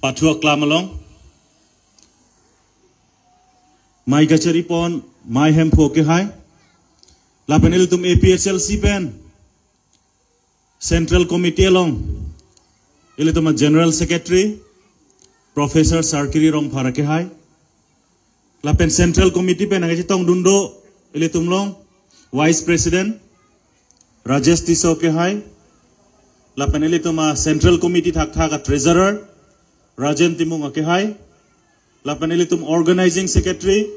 Patua klamalong mai gachari pon mai hem phoke hai lapenil tum APSLC pen Central Committee along ilituma General Secretary Professor Sarkiri rong pharake hai lapen Central Committee pen angaji tong dundo ilitum long Vice President Rajesh Tisoke hai lapen ilituma Central Committee thak thak Treasurer Rajen Timung ake hai lapen ilitum Organizing Secretary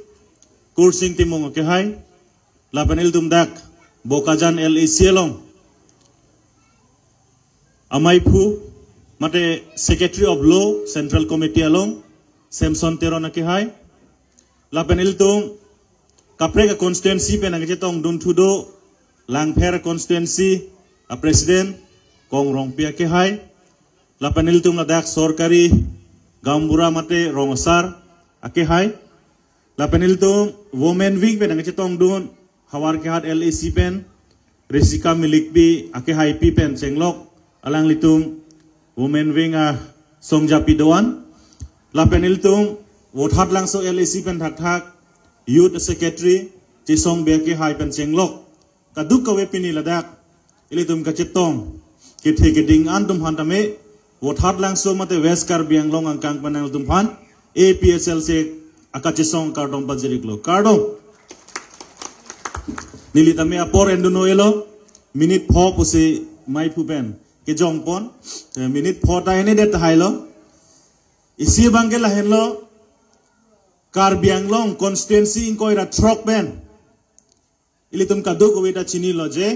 Kursing Timung ake hai lapen ilitum dak Bokajan LAC along Amai Phu mate Secretary of Law Central Committee along Samson Teron ake hai lapen ilitum Kaprega constituency pen angaje tong dun thudo Langpher constituency a President Kong Rongpi ake hai lapan ilitum ladak sorkari Gambura mate Rongsar ake hai lapan ilitum Women Wing pen angaje tong dun Hawar ke hat LAC pen Resika Milikbi ake hai pi pen Cenglok alang litum Women Wing Songjapi doan lapan ilitum wothat langso LAC pen thak thak Youth Secretary Chisong Beke hai pen Cenglok kaduk kawe pini ladak ilitum kacetong kithe keding antum hantame wothat langso mate West Karbiang long angkang panang tum han APSL se akachisong kardong pajiriklo kardong nilitame apor enduno elo minute pho puse mai pupen ke jongpon minute pho ta ene det hailo isi bangke lahenlo Karbiang long constituency inkoira trok ben ilitum kaduk weda chini loje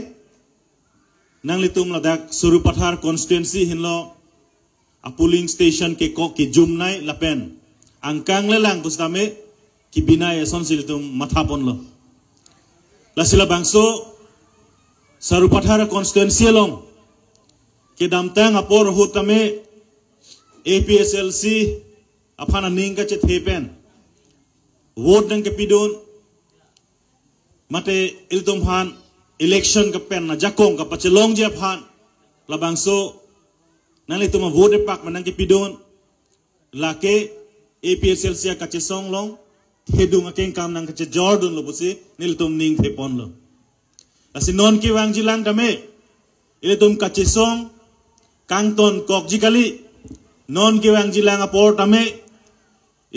nang litum ladak Surupathar constituency hinlo a polling station ke kok ki jumnai lapen angkang lelang pustame ki binai eson silitum mathapon lo lasila bangso Surupathar constituency long ke damtang apor hutame APSLC aphana ningka che thepen vote nang ke pidon mate iltum han election ka pen na jakong ka pachelong je phan labangso nang ituma vote pak manang ki pidon lake APSLC ka chesong long hedung akeng kam nang ka che Jordan lo busi niltum ning thepon lo asi non ki wang jilang dame ilitum ka chesong kangton kok jikali non ki wang jilang apor tame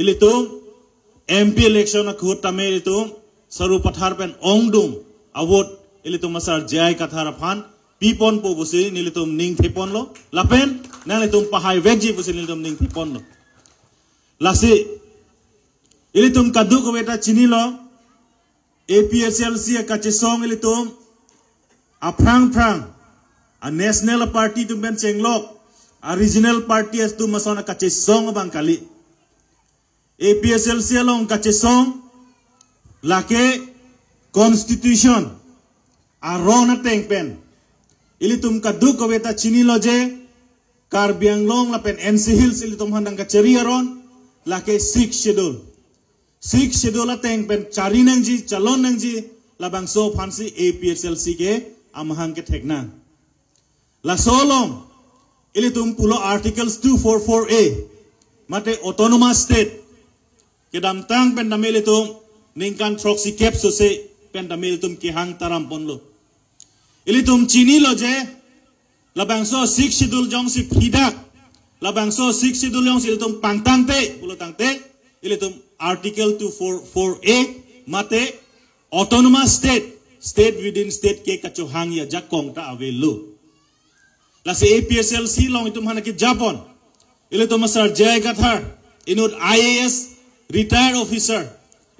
ilitum MP election akhut tame ilitum Surupathar pen ongdum awot ilitum masar jai kathara phan pipon po busi nilitum ning thepon lo lapen nalitum pahai vegji busi nilitum ning thepon lo lasi ilitum kadu ko beta chini lo APSLC ka chesong ilitum a prang a national party tum ben Cenglok a regional party as tu masona ka chesong bang kali APSLC along ka chesong lake constitution arona tengpen ilitum kaduk ko beta chini loje Karbiang long lapen NC Hills ilitum handang ka cheriaron lake 6th schedule la tengpen chari nangji chalon nangji labang so phansi APSLC ke amhang ke thekna la solong ilitum pulo articles 244A mate autonomous state ke damtang pen damel ilitum ningkan troxy cap so se pendamil tum ki hang taram ponlo ilitum chini loje labangso 6th schedule jong si phidak labangso 6th schedule jong si ilitum pangtangte pulo tangte ilitum article 244A mate autonomous state within state ke kacho hang ya jakong ta avelo la se APSLC long itum hanaki Japon ilitum masar jay gathar inut IAS retired officer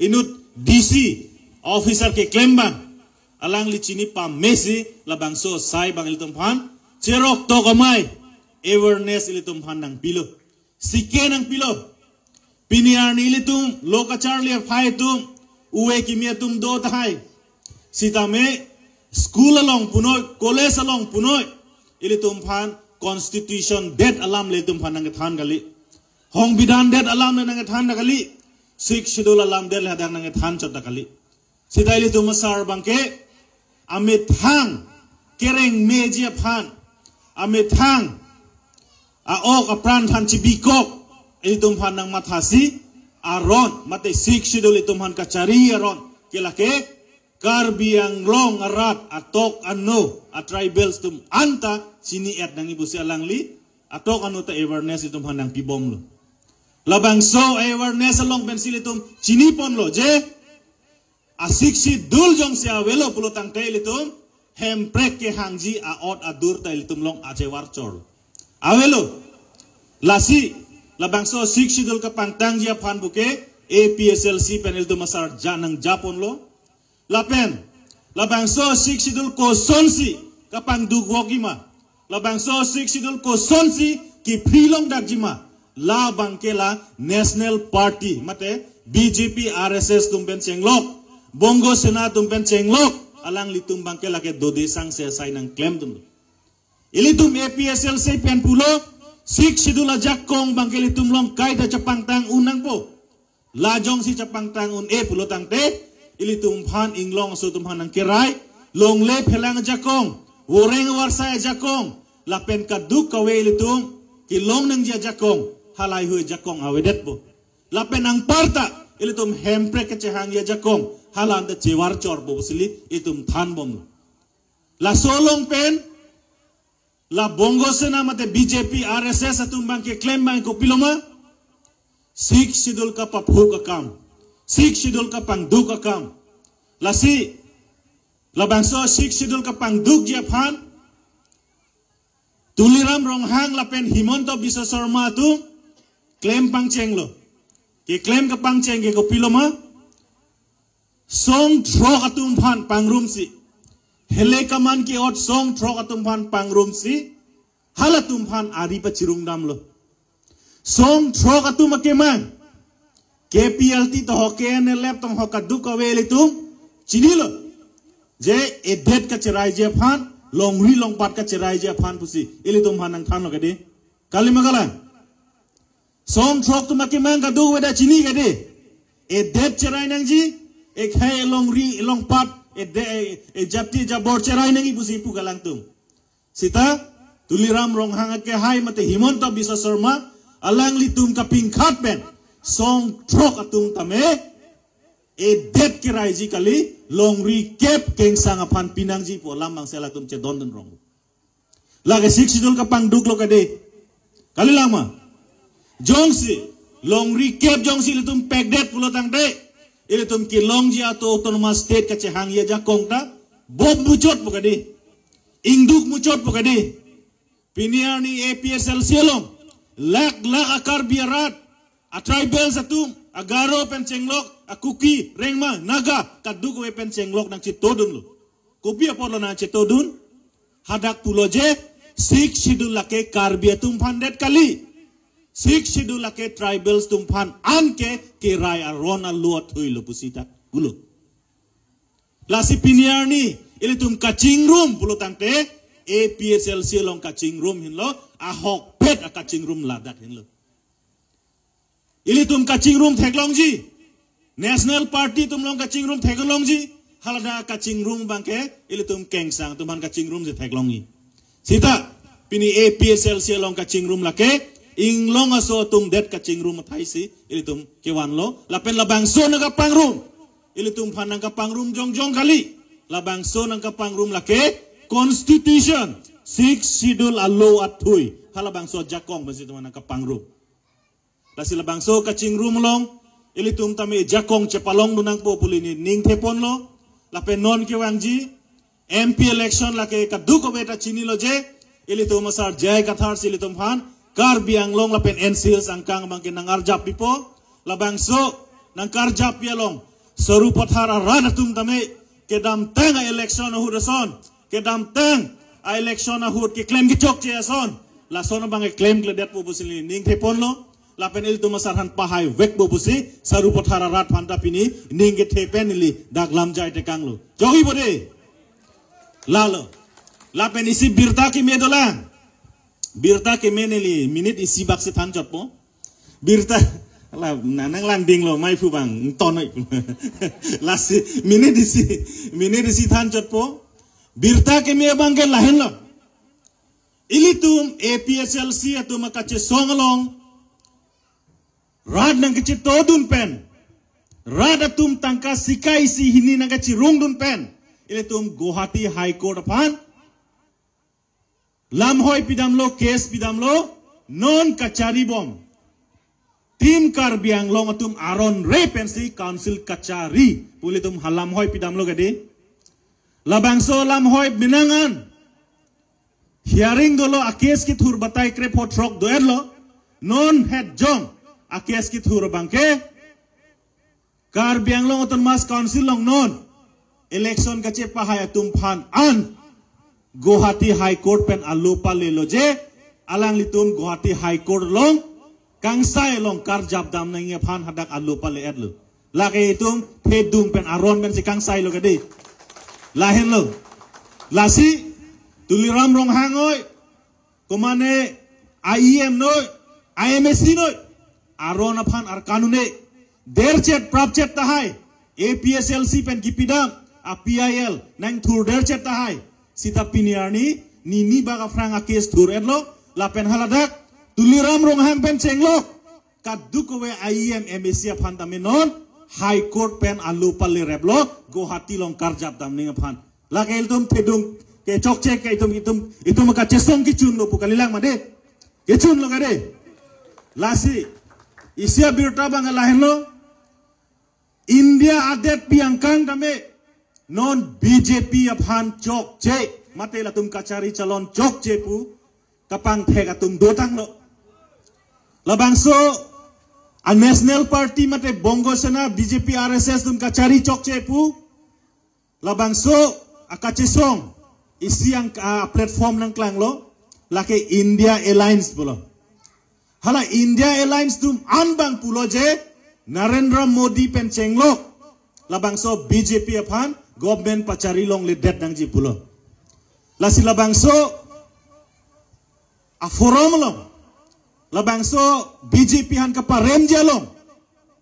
inut DC officer ke klembang alang lichini pa mesi labangso sai bang ilitum phan cherok to kamai awareness ilitum phan nang pilo sike nang pilo piniar ni ilitum lokachar liar phai tum uwe kimia tum do thai sitame school along punoi college along punoi ilitum phan constitution dead alam ilitum phan nang than gali hong bidan dead alam nang than gali 6th schedule alam del hadang nang than chot kali sidaili tu masar bangke amit hang kereng meji phan amit hang a ok a pran than chi bikok ilitum han nang mathasi aron mate sik sidul itum han kacari aron kilake Karbi Anglong arat atok ano at tribals tum anta sini at nang ibu si alangli atok ano ta awareness itum han nang pibom lo labang so awareness along pensil itum cinipon lo je asik si dul jong si awelo pulutang tail itum hemprek ke hangji aot adur tail itum long ace warcor awelo lasi labang so sik si dul kapantang jia pan buke APSLC penil tu masar janang Japon lo lapen labang so sik sidul ko sonsi kapang dugwogima labang so sik sidul ko sonsi ki prilong dagjima labang kela National Party mate BJP RSS tumpen cenglok Bongo Sena tumpen cenglok alang litum bangkela ke dode sang se sai nang claim tum ilitum APSLC pen pulo sik sidul ajak kong bangkeli tumlong kai da capang tang unang po lajong si capang tang un pulo tang te ili tumpan inglong so tumpan ang kiray long le pelang jakong woreng warsay jakong lapen kaduk kawe ili tum kilong nang dia jakong halay hu jakong awedet po lapen ang parta ili tum hempre kecehang ya jakong halan de cewar cor po sili itum than bom la solong pen la bongo sena mate BJP RSS atum bangke claim bang ko piloma sik sidul ka paphu ka kam sik sidul ka pangduk akam lasi labangso sik sidul ka pangduk japhan tuliram ronghang lapen Himonto Biswa Sarma tu claim pangcheng lo ke claim ka pangcheng ke ko piloma song throk atum phan pangrum si hele kaman ke ot song throk atum phan pangrum si halatum phan ari pa chirung dam lo song throk atum akemang KPLT to hoke ne lep tong hokadu ka wele tum chinilo je edet ka cerai je phan longri long pat ka cerai je phan pusi ili tum hanang than lo kade kalimagala som throk tum ke mang ka du weda chini kade edet cerai nang ji ek hai longri long pat e japti jabor cerai nang pusi pu galang tum sita tuliram rong hang ke hai mate Himonto Biswa Sarma alang litum ka pingkhat ben song trok atung tame edet kirai ji kali longri kep keng sang apan pinang ji po lamang sela tum che don rong lage sik sidul ka pang duk lo kade kali lama jongsi longri kep jongsi litum pegdet pulo tang de ilitum ki long ji ato autonomous state ka che hang ya jakong ta bob muchot po kade induk muchot po kade piniar ni APSL selom lak akar biarat a tribals atum agaro pencenglok a kuki rengma naga kaduk we pencenglok nang citodun lo kopi apolo na citodun hadak puloje sik sidul lake karbi atum pandet kali sik sidul lake tribals tumpan anke kirai aron aluat huilo pusita gulo lasi piniar ni ilitum kacing room pulo tangte APSLC long kacing room hinlo ahok pet a kacing room ladat hinlo ili tum kacing room theklong ji National Party tum long kacing room theklong ji halada kacing room bangke ili tum kengsang tuman kacing room je theklong ji sita pini APSLC long kacing room lake inglong aso tum det kacing room thaisi ili tum kewan lo lapen labang so nang kapang room ili tum phanang kapang room jong kali labang so nang kapang room lake constitution 6 sidul allo athui halabang so jakong basi tuman nang kapang room lasi labang so kacing room long ilitum tami jakong cepalong nunang populi ni ning tepon lo lape non kewangji MP election lake kaduko beta chini lo je ilitum masar jay kathar silitum phan Karbi Anglong lapen NCL sangkang bangkin nang arjap pipo labang so nang karjap yalong saru pathara ranatum tami kedam tang election hudason kedam tang election hud ke claim ke chok che ason la sono bang claim kledet popusili ning tepon lo lapen il tumasarhan pahai wek bobusi saru pothara rat phanda pini ninge thepen li daglam jai te kanglo jogi bode lalo lapen isi birta ki medola birta ki meneli minute isi bakse than jotpo birta la nanang landing lo mai fu bang tonoi lasi minute isi than jotpo birta ki me bangke lahen lo ilitum APSLC atuma kache songalong rad nang kecil todun pen, rad atum tangka sikai si hini nang kecil rung dun pen, ile tum Guwahati High Court apan, lamhoi pidamlo case pidamlo non kachari bom, tim Karbi Anglong atum aron repensi council kachari, puli tum halamhoi pidamlo gade, labangso lamhoi binangan. Hearing dolo akes ki thur batai kre potrok doerlo non het jong akes ki thur bangke Karbi Anglong Autonomous Council long non election kache pahaya tum phan an Guwahati High Court pen alupa lelo je alang litum Guwahati High Court long kangsai long kar jab dam nang ye phan hadak alupa le edlo lake itum pedum pen aron pen si kangsai lo gade lahen lo lasi tuliram rong hangoy kumane IEM noy IMSC noy aron aphan ar kanune derchet prapchet tahai APSLC pen kipidam APIL nang thur derchet tahai sita piniarni nini baga franga case thur edlo la pen haladak tuliram rong hang pen chenglok kaddu kowe IEM MSC aphan tamenon High Court pen alupalle reblo Guwahati long karjap tamning aphan la kail tum pedung ke chok cek ke itum ka chesong ki chun lo pukalilang made ke chun lo gade lasi isia birta bang lahen lo India adet piangkang dame non BJP aphan chok che mate la tum kachari calon chok che pu kapang thega tum dotang lo labangso a national party mate bongo sena BJP RSS tum kachari chok che pu labangso akachesong isi yang platform nang klang lo lake India Alliance bolo hala India Alliance tum anbang pulo je Narendra Modi pen chenglok labangso BJP aphan government pachari long ledet nang ji pulo lasi labangso a forum long labangso BJP han kaparem jalong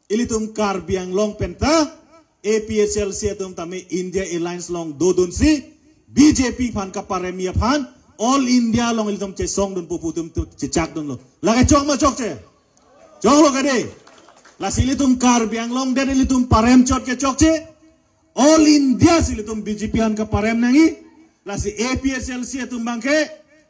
ilitum Karbi Anglong penta APSLC tum tame India Alliance long dodun si BJP fan kaparemi aphan all India long ilitum che song dun puputum cecak dun lo lage chok ma chok che chok lo gade la silitum Karbi Anglong den ilitum parem chot ke chok che all India silitum BJP han kaparem nangi la si APSLC tum bangke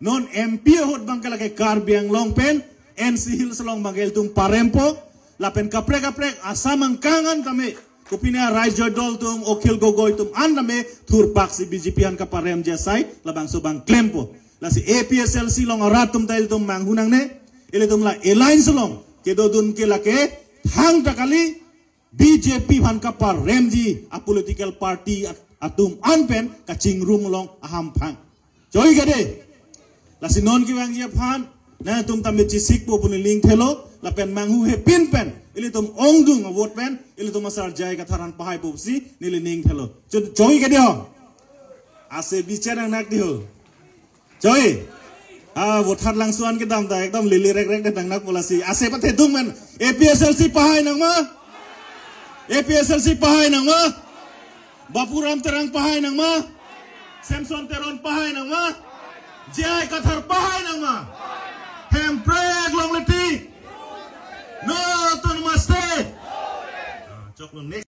non MP hot bangke lage Karbi Anglong pen NC Hills long bangke ilitum parempo la pen kaprek asamang kangan kami kupina Rai Jodol tum Okhil Gogoi tum andame thurpak si BJP han kaparem jasai labang subang klempo la si APSLC long ratum tail tum manghunang ne ile tum la alliance long kedo dun ke lake thang takali BJP han kaparem ji a political party atum anpen kaching room long aham phang joy gade la si non ki wang je phan na tum tam chi sik po pun link thelo la pen manghu he pin pen ili tum ongdung vote pen ili tum asar jai ka tharan pahai popsi nili ning thelo joy gade ho ase bicara nak di ho joy vote hat langsuan ke dam ta ekdom lili rek rek datang nak polasi ase pathe dung men APSLC pahai nang ma APSLC pahai nang ma Bapuram terang pahai nang ma Samson teron pahai nang ma jai ka thar pahai nang ma Hempreg long leti no autonomous state. Chok long next.